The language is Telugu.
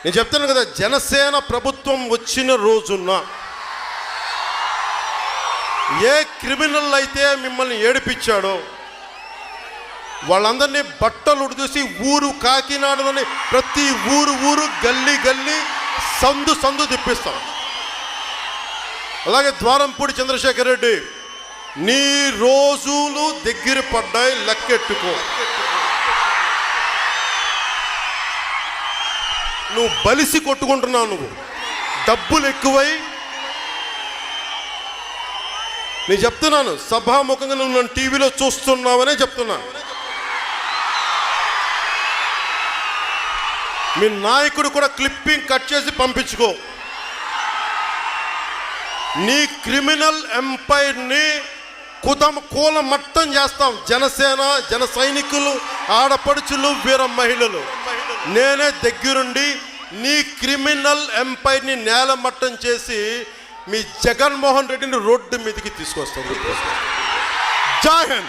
నేను చెప్తాను కదా, జనసేన ప్రభుత్వం వచ్చిన రోజున ఏ క్రిమినల్ అయితే మిమ్మల్ని ఏడిపించాడో వాళ్ళందరినీ బట్టలు ఉడిదూసి ఊరు కాకినాడలోని ప్రతి ఊరు గల్లీ గల్లీ సందు తిప్పిస్తాం. అలాగే ద్వారంపూడి చంద్రశేఖర్ రెడ్డి, నీ రోజులు దగ్గర పడ్డాయి, లెక్కెట్టుకో. నువ్వు బలిసి కొట్టుకుంటున్నావు, నువ్వు డబ్బులు ఎక్కువై. నేను చెప్తున్నాను, సభాముఖంగా నువ్వు నన్ను టీవీలో చూస్తున్నావనే చెప్తున్నాను. మీ నాయకుడు కూడా క్లిప్పింగ్ కట్ చేసి పంపించుకో. నీ క్రిమినల్ ఎంపైర్ని కూలమట్టం చేస్తాం. జనసేన, జన సైనికులు, ఆడపడుచులు, వీర మహిళలు, నేనే దగ్గరుండి నీ క్రిమినల్ ఎంపైర్ని నేలమట్టం చేసి మీ జగన్మోహన్ రెడ్డిని రోడ్డు మీదకి తీసుకొస్తాం. జై హింద్.